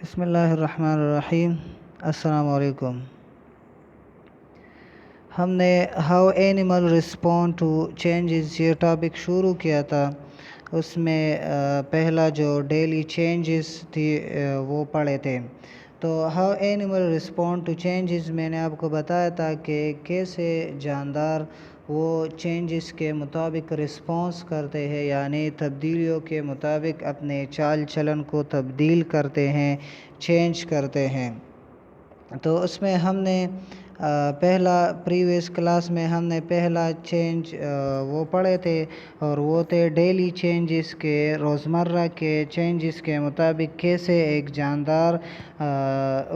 بسم اللہ الرحمن الرحیم۔ السلام علیکم۔ ہم نے how animal respond to changes یہ ٹاپک شروع کیا تھا۔ اس میں پہلا جو ڈیلی چینجز تھی وہ پڑھے تھے۔ تو how animal respond to changes میں نے آپ کو بتایا تھا کہ کیسے جاندار وہ چینجز کے مطابق رسپانس کرتے ہیں، یعنی تبدیلیوں کے مطابق اپنے چال چلن کو تبدیل کرتے ہیں، چینج کرتے ہیں۔ تو اس میں ہم نے پہلا پریویس کلاس میں ہم نے پہلا چینج وہ پڑھے تھے، اور وہ تھے ڈیلی چینجز کے، روزمرہ کے چینجز کے مطابق کیسے ایک جاندار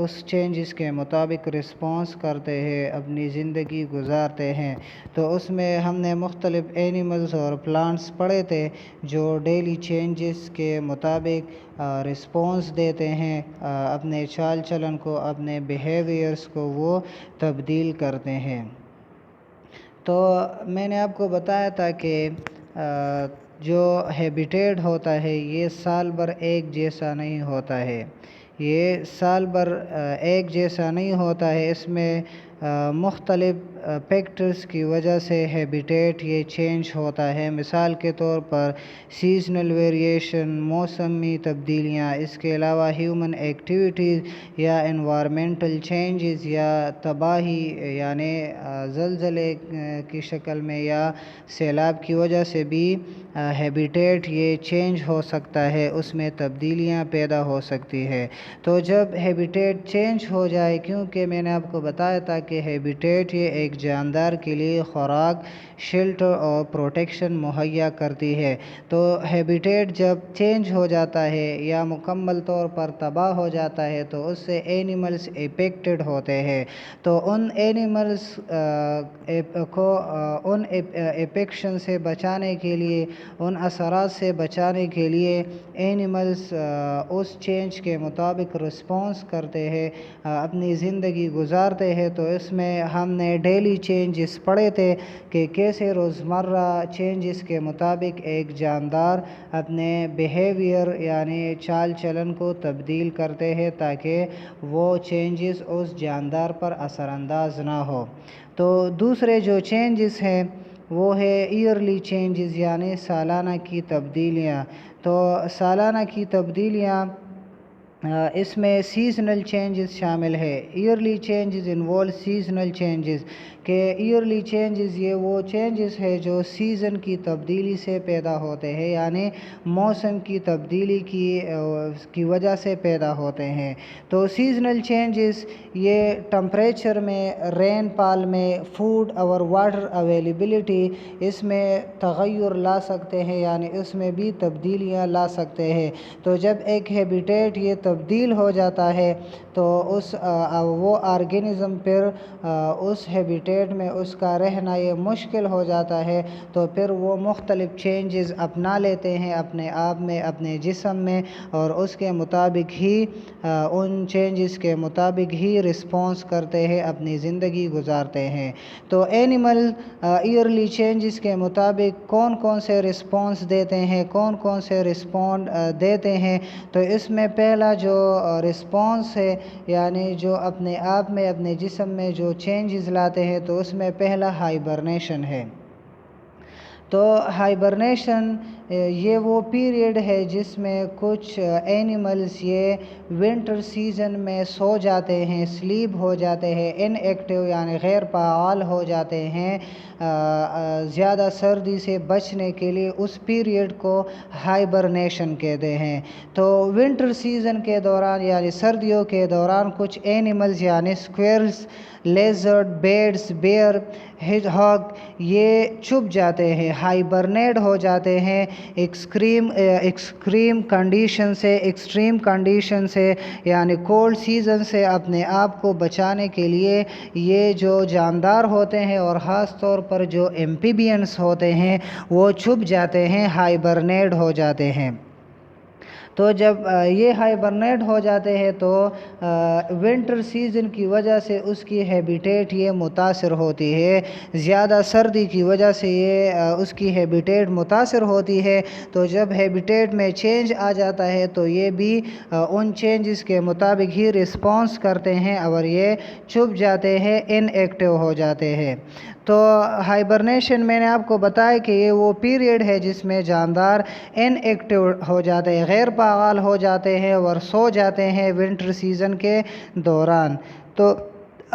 اس چینجز کے مطابق رسپانس کرتے ہیں، اپنی زندگی گزارتے ہیں۔ تو اس میں ہم نے مختلف اینیملز اور پلانٹس پڑھے تھے جو ڈیلی چینجز کے مطابق رسپانس دیتے ہیں، اپنے چال چلن کو، اپنے بیہیویئرس کو وہ تبدیل کرتے ہیں۔ تو میں نے آپ کو بتایا تھا کہ جو ہیبیٹیٹ ہوتا ہے یہ سال بھر ایک جیسا نہیں ہوتا ہے، یہ سال بھر ایک جیسا نہیں ہوتا ہے۔ اس میں مختلف فیکٹرز کی وجہ سے ہیبیٹیٹ یہ چینج ہوتا ہے۔ مثال کے طور پر سیزنل ویریشن، موسمی تبدیلیاں، اس کے علاوہ ہیومن ایکٹیویٹیز یا انوائرمنٹل چینجز یا تباہی، یعنی زلزلے کی شکل میں یا سیلاب کی وجہ سے بھی ہیبیٹیٹ یہ چینج ہو سکتا ہے، اس میں تبدیلیاں پیدا ہو سکتی ہے۔ تو جب ہیبیٹیٹ چینج ہو جائے، کیونکہ میں نے آپ کو بتایا تھا کہ ہیبیٹیٹ یہ ایک جاندار کے لیے خوراک، شیلٹر اور پروٹیکشن مہیا کرتی ہے، تو ہیبیٹیٹ جب چینج ہو جاتا ہے یا مکمل طور پر تباہ ہو جاتا ہے تو اس سے اینیملز افیکٹڈ ہوتے ہیں۔ تو ان اینیملز کو ان افیکشن سے بچانے کے لیے، ان اثرات سے بچانے کے لیے اینیملز اس چینج کے مطابق رسپانس کرتے ہیں، اپنی زندگی گزارتے ہیں۔ تو اس میں ہم نے ڈیلی چینجز پڑھے تھے کہ کیسے روزمرہ چینجز کے مطابق ایک جاندار اپنے بیہیویئر یعنی چال چلن کو تبدیل کرتے ہیں تاکہ وہ چینجز اس جاندار پر اثر انداز نہ ہو۔ تو دوسرے جو چینجز ہیں وہ ہے ایئرلی چینجز، یعنی سالانہ کی تبدیلیاں۔ تو سالانہ کی تبدیلیاں اس میں سیزنل چینجز شامل ہے۔ Early changes involve seasonal changes, کہ ایئرلی چینجز یہ وہ چینجز ہے جو سیزن کی تبدیلی سے پیدا ہوتے ہیں، یعنی موسم کی تبدیلی کی وجہ سے پیدا ہوتے ہیں۔ تو سیزنل چینجز یہ ٹمپریچر میں، رین فال میں، فوڈ اور واٹر اویلیبلٹی، اس میں تغیر لا سکتے ہیں، یعنی اس میں بھی تبدیلیاں لا سکتے ہیں۔ تو جب ایک ہیبیٹیٹ یہ تبدیل ہو جاتا ہے تو وہ آرگینزم پھر اس ہیبیٹیٹ میں اس کا رہنا یہ مشکل ہو جاتا ہے، تو پھر وہ مختلف چینجز اپنا لیتے ہیں اپنے آپ میں، اپنے جسم میں، اور اس کے مطابق ہی ان چینجز کے مطابق ہی رسپانس کرتے ہیں، اپنی زندگی گزارتے ہیں۔ تو اینیمل ایئرلی چینجز کے مطابق کون کون سے رسپانس دیتے ہیں، کون کون سے رسپونڈ دیتے ہیں، تو اس میں پہلا جو رسپانس ہے، یعنی جو اپنے آپ میں، اپنے جسم میں جو چینجز لاتے ہیں، تو اس میں پہلا ہائبرنیشن ہے۔ تو ہائبرنیشن یہ وہ پیریڈ ہے جس میں کچھ اینیملز یہ ونٹر سیزن میں سو جاتے ہیں، سلیپ ہو جاتے ہیں، ان ایکٹیو یعنی غیر فعال ہو جاتے ہیں، زیادہ سردی سے بچنے کے لیے اس پیریڈ کو ہائبرنیشن کہتے ہیں۔ تو ونٹر سیزن کے دوران یعنی سردیوں کے دوران کچھ اینیملز یعنی اسکویرلز، لیزرڈ، بیرز، بیئر، ہیج ہاگ یہ چھپ جاتے ہیں، ہائبرنیٹ ہو جاتے ہیں ایکسٹریم کنڈیشن سے یعنی کولڈ سیزن سے اپنے آپ کو بچانے کے لیے یہ جو جاندار ہوتے ہیں، اور خاص طور پر جو ایمپیبینس ہوتے ہیں، وہ چھپ جاتے ہیں، ہائبرنیٹ ہو جاتے ہیں۔ تو جب یہ ہائبرنیٹ ہو جاتے ہیں تو ونٹر سیزن کی وجہ سے اس کی ہیبیٹیٹ یہ متاثر ہوتی ہے، زیادہ سردی کی وجہ سے یہ اس کی ہیبیٹیٹ متاثر ہوتی ہے۔ تو جب ہیبیٹیٹ میں چینج آ جاتا ہے تو یہ بھی ان چینجز کے مطابق ہی رسپانس کرتے ہیں اور یہ چھپ جاتے ہیں، ان ایکٹیو ہو جاتے ہیں۔ تو ہائبرنیشن میں نے آپ کو بتایا کہ یہ وہ پیریڈ ہے جس میں جاندار ان ایکٹیو ہو جاتے ہیں، غیر فعال ہو جاتے ہیں اور سو جاتے ہیں ونٹر سیزن کے دوران۔ تو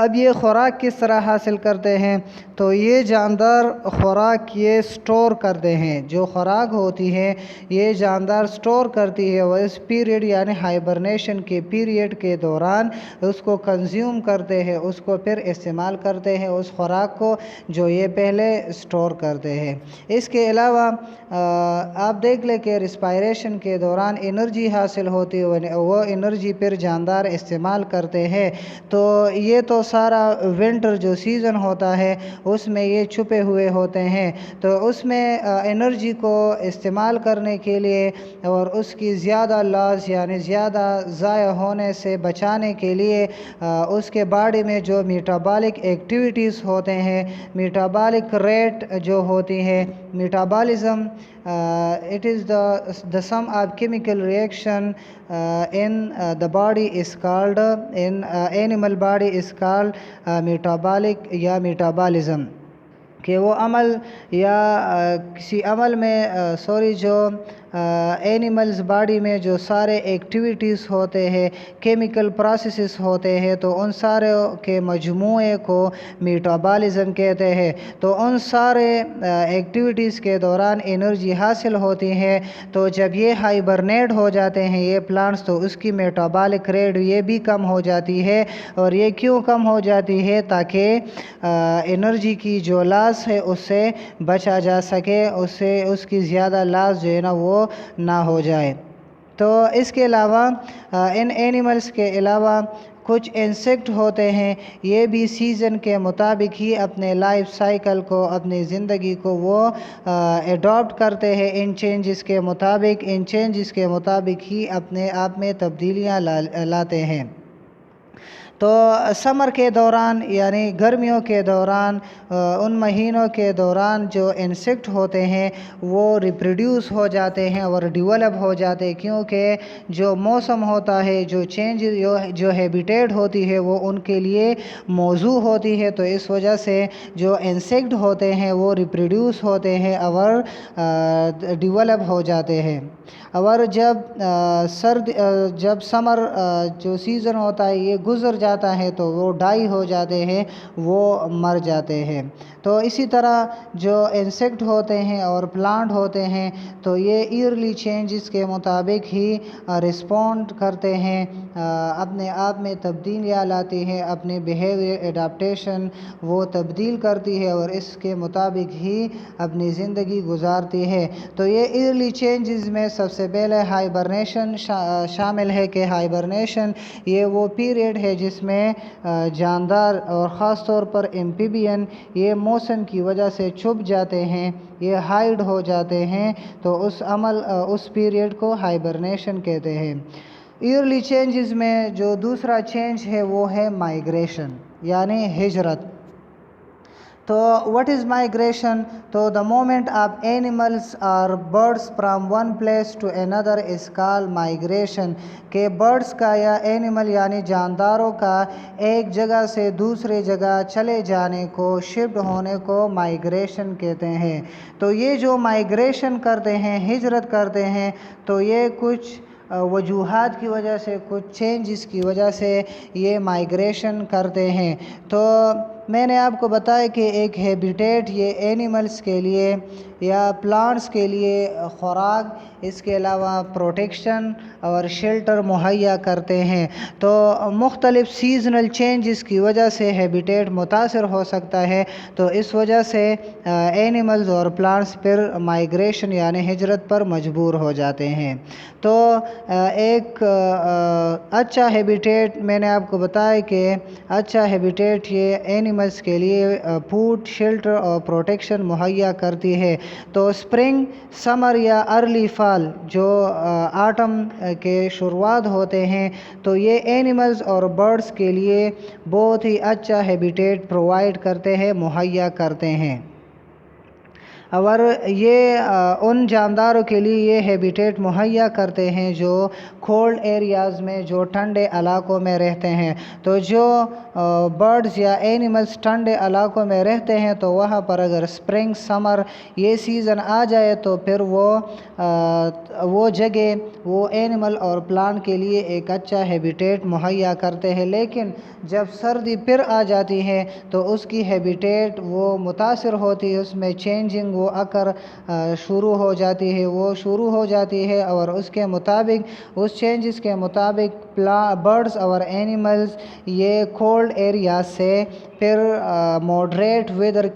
اب یہ خوراک کس طرح حاصل کرتے ہیں؟ تو یہ جاندار خوراک یہ سٹور کرتے ہیں، جو خوراک ہوتی ہے یہ جاندار سٹور کرتی ہے، وہ اس پیریڈ یعنی ہائبرنیشن کے پیریڈ کے دوران اس کو کنزیوم کرتے ہیں، اس کو پھر استعمال کرتے ہیں اس خوراک کو جو یہ پہلے سٹور کرتے ہیں۔ اس کے علاوہ آپ دیکھ لیں کہ ریسپائریشن کے دوران انرجی حاصل ہوتی ہے، وہ انرجی پھر جاندار استعمال کرتے ہیں۔ تو یہ تو سارا ونٹر جو سیزن ہوتا ہے اس میں یہ چھپے ہوئے ہوتے ہیں، تو اس میں انرجی کو استعمال کرنے کے لیے اور اس کی زیادہ لاس یعنی زیادہ ضائع ہونے سے بچانے کے لیے اس کے باڈی میں جو میٹابولک ایکٹیویٹیز ہوتے ہیں، میٹابولک ریٹ جو ہوتی ہے، metabolism it is the sum of chemical reaction in the body is called in animal body is called metabolic یا میٹابولزم، کہ وہ عمل یا کسی عمل میں جو اینیملز باڈی میں جو سارے ایکٹیویٹیز ہوتے ہیں، کیمیکل پروسیسز ہوتے ہیں، تو ان سارے کے مجموعے کو میٹابولزم کہتے ہیں۔ تو ان سارے ایکٹیویٹیز کے دوران انرجی حاصل ہوتی ہے، تو جب یہ ہائبرنیٹ ہو جاتے ہیں یہ پلانٹس تو اس کی میٹابولک ریٹ یہ بھی کم ہو جاتی ہے۔ اور یہ کیوں کم ہو جاتی ہے؟ تاکہ انرجی کی جو لاس ہے اس سے بچا جا سکے، اس کی زیادہ لاس جو ہے نا وہ نہ ہو جائے۔ تو اس کے علاوہ ان اینیملز کے علاوہ کچھ انسیکٹ ہوتے ہیں، یہ بھی سیزن کے مطابق ہی اپنے لائف سائیکل کو، اپنی زندگی کو وہ ایڈاپٹ کرتے ہیں ان چینجز کے مطابق، ان چینجز کے مطابق ہی اپنے آپ میں تبدیلیاں لاتے ہیں۔ تو سمر کے دوران یعنی گرمیوں کے دوران ان مہینوں کے دوران جو انسیکٹ ہوتے ہیں وہ ریپروڈیوس ہو جاتے ہیں اور ڈیولپ ہو جاتے ہیں، کیونکہ جو موسم ہوتا ہے، جو چینج جو ہیبیٹیٹ ہوتی ہے وہ ان کے لیے موزوں ہوتی ہے، تو اس وجہ سے جو انسیکٹ ہوتے ہیں وہ ریپروڈیوس ہوتے ہیں اور ڈیولپ ہو جاتے ہیں۔ اور جب سمر جو سیزن ہوتا ہے یہ گزر جاتا ہے تو وہ ڈائی ہو جاتے ہیں، وہ مر جاتے ہیں۔ تو اسی طرح جو انسیکٹ ہوتے ہیں اور پلانٹ ہوتے ہیں تو یہ ایئرلی چینجز کے مطابق ہی رسپونڈ کرتے ہیں، اپنے آپ میں تبدیلیاں لاتی ہیں، اپنے بیہیویئر ایڈاپٹیشن وہ تبدیل کرتی ہے اور اس کے مطابق ہی اپنی زندگی گزارتی ہے۔ تو یہ ایئرلی چینجز میں سب سے پہلے ہائبرنیشن شامل ہے، کہ ہائبرنیشن یہ وہ پیریڈ ہے جس میں جاندار اور خاص طور پر ایمپیبین یہ موسم کی وجہ سے چھپ جاتے ہیں، یہ ہائیڈ ہو جاتے ہیں، تو اس پیریڈ کو ہائبرنیشن کہتے ہیں۔ ایئرلی چینجز میں جو دوسرا چینج ہے وہ ہے مائیگریشن یعنی ہجرت۔ تو what is migration؟ تو the movement of animals or birds from one place to another is called migration، کہ برڈس کا یا اینیمل یعنی جانداروں کا ایک جگہ سے دوسرے جگہ چلے جانے کو، شفٹ ہونے کو مائیگریشن کہتے ہیں۔ تو یہ جو مائیگریشن کرتے ہیں، ہجرت کرتے ہیں، تو یہ کچھ وجوہات کی وجہ سے، کچھ چینجز کی وجہ سے یہ مائیگریشن کرتے ہیں۔ تو میں نے آپ کو بتایا کہ ایک ہیبیٹیٹ یہ اینیملز کے لیے یا پلانٹس کے لیے خوراک، اس کے علاوہ پروٹیکشن اور شیلٹر مہیا کرتے ہیں۔ تو مختلف سیزنل چینجز کی وجہ سے ہیبیٹیٹ متاثر ہو سکتا ہے، تو اس وجہ سے اینیملز اور پلانٹس پھر مائیگریشن یعنی ہجرت پر مجبور ہو جاتے ہیں۔ تو ایک اچھا ہیبیٹیٹ میں نے آپ کو بتایا کہ اچھا ہیبیٹیٹ یہ اینیملز کے لیے فوڈ، شیلٹر اور پروٹیکشن مہیا کرتی ہے۔ تو اسپرنگ، سمر یا ارلی فال جو آٹم کے شروعات ہوتے ہیں تو یہ اینیملز اور برڈز کے لیے بہت ہی اچھا ہیبیٹیٹ پرووائڈ کرتے ہیں، مہیا کرتے ہیں۔ اور یہ ان جانداروں کے لیے یہ ہیبیٹیٹ مہیا کرتے ہیں جو کولڈ ایریاز میں، جو ٹھنڈے علاقوں میں رہتے ہیں۔ تو جو برڈز یا اینیملز ٹھنڈے علاقوں میں رہتے ہیں تو وہاں پر اگر اسپرنگ، سمر یہ سیزن آ جائے تو پھر وہ جگہ وہ اینیمل اور پلانٹ کے لیے ایک اچھا ہیبیٹیٹ مہیا کرتے ہیں۔ لیکن جب سردی پھر آ جاتی ہے تو اس کی ہیبیٹیٹ وہ متاثر ہوتی ہے، اس میں چینجنگ وہ شروع ہو جاتی ہے اور اس کے مطابق، اس چینجز کے مطابق برڈز اور اینیملز یہ کولڈ ایریا سے پھر ماڈریٹ ویدر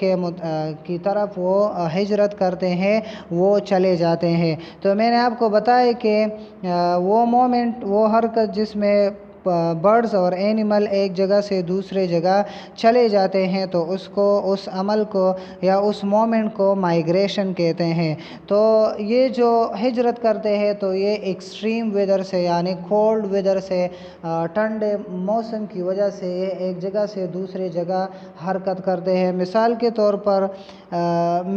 کی طرف وہ ہجرت کرتے ہیں، وہ چلے جاتے ہیں۔ تو میں نے آپ کو بتایا کہ وہ مومنٹ، وہ حرکت جس میں برڈز اور اینیمل ایک جگہ سے دوسرے جگہ چلے جاتے ہیں تو اس عمل کو یا اس مومنٹ کو مائیگریشن کہتے ہیں۔ تو یہ جو ہجرت کرتے ہیں تو یہ ایکسٹریم ویدر سے، یعنی کولڈ ویدر سے، ٹھنڈے موسم کی وجہ سے یہ ایک جگہ سے دوسرے جگہ حرکت کرتے ہیں۔ مثال کے طور پر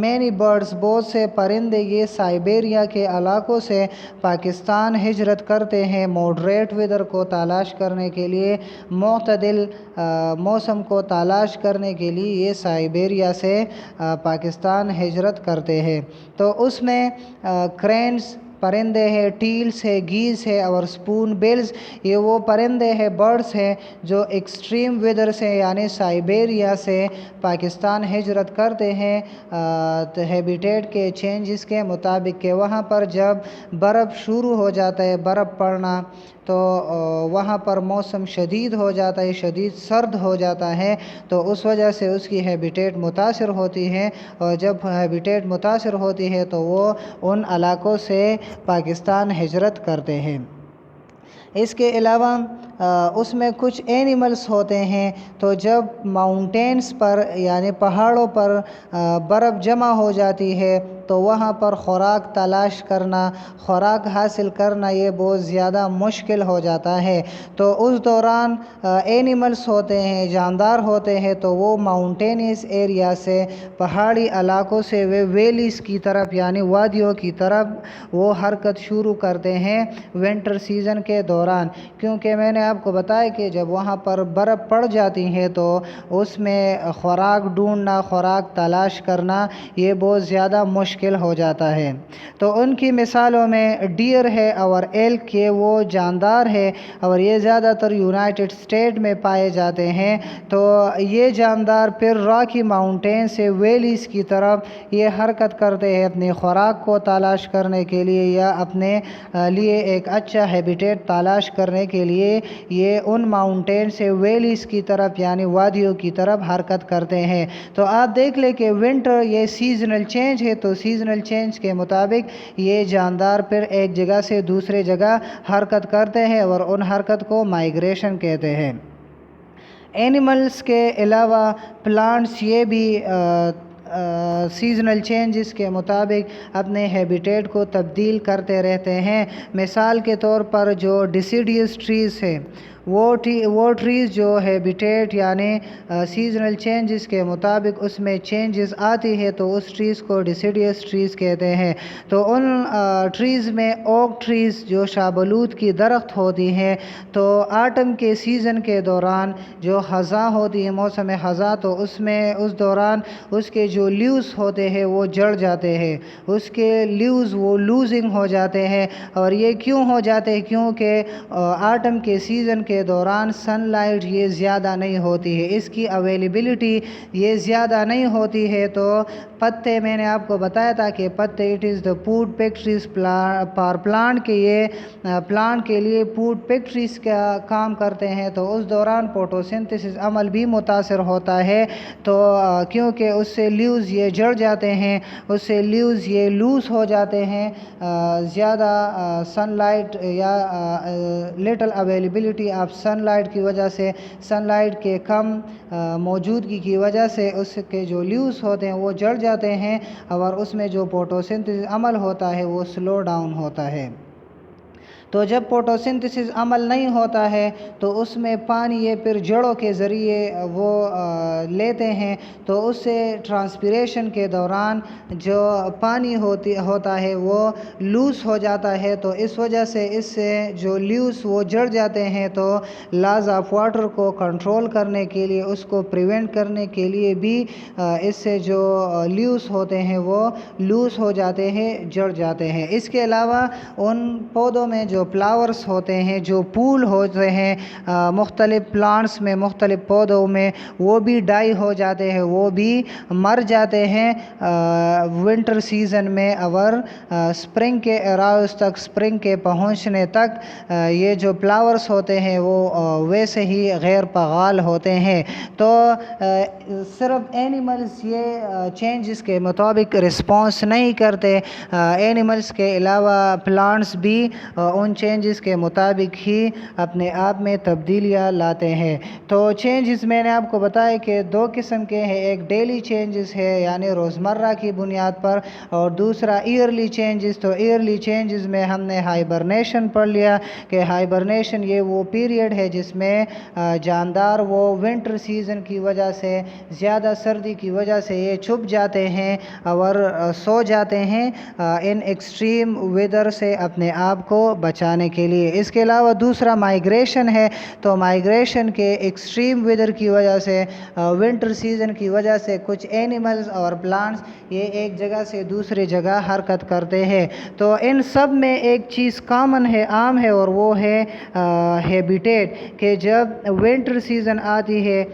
مینی برڈز، بہت سے پرندے یہ سائبیریا کے علاقوں سے پاکستان ہجرت کرتے ہیں ماڈریٹ ویدر کو تلاش کرنے کے لیے، معتدل موسم کو تلاش کرنے کے لیے یہ سائبیریا سے پاکستان ہجرت کرتے ہیں۔ تو اس میں کرینز پرندے ہیں، ٹیلز ہے، گیز ہے اور اسپون بیلز، یہ وہ پرندے ہیں، برڈز ہیں جو ایکسٹریم ویدر سے یعنی سائبیریا سے پاکستان ہجرت کرتے ہیں ہیبیٹیٹ کے چینجز کے مطابق، کہ وہاں پر جب برف شروع ہو جاتا ہے، برف پڑنا، تو وہاں پر موسم شدید ہو جاتا ہے، شدید سرد ہو جاتا ہے، تو اس وجہ سے اس کی ہیبیٹیٹ متاثر ہوتی ہے، اور جب ہیبیٹیٹ متاثر ہوتی ہے تو وہ ان علاقوں سے پاکستان ہجرت کرتے ہیں۔ اس کے علاوہ اس میں کچھ اینیملز ہوتے ہیں، تو جب ماؤنٹینز پر یعنی پہاڑوں پر برف جمع ہو جاتی ہے تو وہاں پر خوراک تلاش کرنا، خوراک حاصل کرنا یہ بہت زیادہ مشکل ہو جاتا ہے۔ تو اس دوران اینیملز ہوتے ہیں، جاندار ہوتے ہیں، تو وہ ماؤنٹینس ایریا سے، پہاڑی علاقوں سے وہ ویلیز کی طرف یعنی وادیوں کی طرف وہ حرکت شروع کرتے ہیں ونٹر سیزن کے دوران، کیونکہ میں نے آپ کو بتایا کہ جب وہاں پر برف پڑ جاتی ہے تو اس میں خوراک ڈھونڈنا، خوراک تلاش کرنا یہ بہت زیادہ مشکل ہو جاتا ہے۔ تو ان کی مثالوں میں ڈیئر ہے اور ایلک، یہ وہ جاندار ہے اور یہ زیادہ تر یونائٹڈ اسٹیٹ میں پائے جاتے ہیں۔ تو یہ جاندار پھر راکی ماؤنٹین سے ویلیز کی طرف یہ حرکت کرتے ہیں اپنی خوراک کو تلاش کرنے کے لیے یا اپنے لیے ایک اچھا ہیبیٹیٹ تلاش کرنے کے لیے، یہ ان ماؤنٹین سے ویلیز کی طرف یعنی وادیوں کی طرف حرکت کرتے ہیں۔ تو آپ دیکھ لیں کہ ونٹر یہ سیزنل چینج ہے، تو سیزنل چینج کے مطابق یہ جاندار پھر ایک جگہ سے دوسرے جگہ حرکت کرتے ہیں اور ان حرکت کو مائیگریشن کہتے ہیں۔ اینیملز کے علاوہ پلانٹس یہ بھی سیزنل چینجز کے مطابق اپنے ہیبیٹیٹ کو تبدیل کرتے رہتے ہیں۔ مثال کے طور پر جو ڈیسیڈیوس ٹریز ہے، وہ ٹریز جو ہیبیٹیٹ یعنی سیزنل چینجز کے مطابق اس میں چینجز آتی ہے تو اس ٹریز کو ڈیسیڈیوس ٹریز کہتے ہیں۔ تو ان ٹریز میں اوک ٹریز جو شابلوت کی درخت ہوتی ہیں، تو آٹم کے سیزن کے دوران جو خزاں ہوتی ہے، موسم خزاں، تو اس دوران اس کے جو لیوز ہوتے ہیں وہ جڑ جاتے ہیں، اس کے لیوز وہ لوزنگ ہو جاتے ہیں۔ اور یہ کیوں ہو جاتے ہیں؟ کیونکہ آٹم کے سیزن کے دوران سن لائٹ یہ زیادہ نہیں ہوتی ہے، اس کی اویلیبلٹی یہ زیادہ نہیں ہوتی ہے، تو پتے، میں نے آپ کو بتایا تھا کہ پتے it is the food factories for plant, کہ یہ پلانٹ کے لیے فوڈ پیکٹریز کا کام کرتے ہیں۔ تو اس دوران فوٹوسنتھسس عمل بھی متاثر ہوتا ہے، تو کیونکہ اس سے لیوز یہ جڑ جاتے ہیں، اس سے لیوز یہ لوز ہو جاتے ہیں، زیادہ سن لائٹ یا لٹل اویلیبلٹی اب سن لائٹ کی وجہ سے، سن لائٹ کے کم موجودگی کی وجہ سے اس کے جو لیوز ہوتے ہیں وہ جڑ جاتے ہیں، اور اس میں جو فوٹوسنتھسس عمل ہوتا ہے وہ سلو ڈاؤن ہوتا ہے۔ تو جب فوٹوسنتھسس عمل نہیں ہوتا ہے تو اس میں پانی یہ پھر جڑوں کے ذریعے وہ لیتے ہیں، تو اس سے ٹرانسپیریشن کے دوران جو پانی ہوتا ہے وہ لوز ہو جاتا ہے، تو اس وجہ سے اس سے جو لیوز وہ جڑ جاتے ہیں، تو لاز آف واٹر کو کنٹرول کرنے کے لیے، اس کو پریونٹ کرنے کے لیے بھی اس سے جو لیوز ہوتے ہیں وہ لوز ہو جاتے ہیں، جڑ جاتے ہیں۔ اس کے علاوہ ان پودوں میں جو فلاورز ہوتے ہیں، جو پھول ہوتے ہیں مختلف پلانٹس میں، مختلف پودوں میں، وہ بھی ڈائی ہو جاتے ہیں، وہ بھی مر جاتے ہیں ونٹر سیزن میں، اور سپرنگ کے اراؤز تک، سپرنگ کے پہنچنے تک یہ جو فلاورز ہوتے ہیں وہ ویسے ہی غیر فعال ہوتے ہیں۔ تو صرف اینیملز یہ چینجز کے مطابق رسپانس نہیں کرتے، اینیملز کے علاوہ پلانٹس بھی ان چینجز کے مطابق ہی اپنے آپ میں تبدیلیاں لاتے ہیں۔ تو چینجز میں نے آپ کو بتایا کہ دو قسم کے ہیں، ایک ڈیلی چینجز ہے یعنی روزمرہ کی بنیاد پر، اور دوسرا ایئرلی چینجز۔ تو ایئرلی چینجز میں ہم نے ہائبرنیشن پڑھ لیا کہ ہائبرنیشن یہ وہ پیریڈ ہے جس میں جاندار وہ ونٹر سیزن کی وجہ سے، زیادہ سردی کی وجہ سے یہ چھپ جاتے ہیں اور سو جاتے ہیں ان ایکسٹریم ویدر سے اپنے آپ کو بچانے کے لیے۔ اس کے علاوہ دوسرا مائیگریشن ہے، تو مائیگریشن کے ایکسٹریم ویدر کی وجہ سے، ونٹر سیزن کی وجہ سے کچھ اینیملز اور پلانٹس یہ ایک جگہ سے دوسری جگہ حرکت کرتے ہیں۔ تو ان سب میں ایک چیز کامن ہے، عام ہے، اور وہ ہے ہیبیٹیٹ، کہ جب ونٹر سیزن آتی ہے،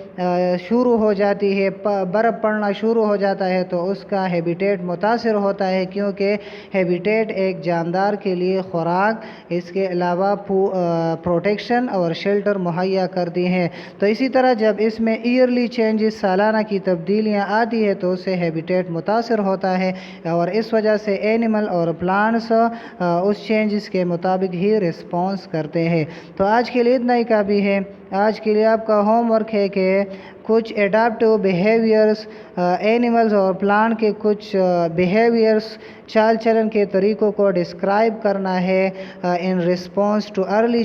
شروع ہو جاتی ہے، برف پڑنا شروع ہو جاتا ہے، تو اس کا ہیبیٹیٹ متاثر ہوتا ہے، کیونکہ ہیبیٹیٹ ایک جاندار کے لیے خوراک، اس کے علاوہ پروٹیکشن اور شیلٹر مہیا کرتی ہیں۔ تو اسی طرح جب اس میں ایئرلی چینجز، سالانہ کی تبدیلیاں آتی ہے، تو اس سے ہیبیٹیٹ متاثر ہوتا ہے، اور اس وجہ سے اینیمل اور پلانٹس اس چینجز کے مطابق ہی رسپانس کرتے ہیں۔ تو آج کے لیے اتنا ہی کافی ہے۔ آج کے لیے آپ کا ہوم ورک ہے کہ کچھ اڈاپٹیو بیہیویئرس، اینیملز اور پلانٹ کے کچھ بیہیویئرس، چال چلن کے طریقوں کو ڈسکرائب کرنا ہے ان رسپانس ٹو ایئرلی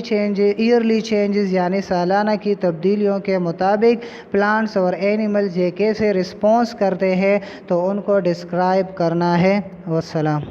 چینجز، یعنی سالانہ کی تبدیلیوں کے مطابق پلانٹس اور اینیملز یہ کیسے رسپانس کرتے ہیں، تو ان کو ڈسکرائب کرنا ہے۔ والسلام۔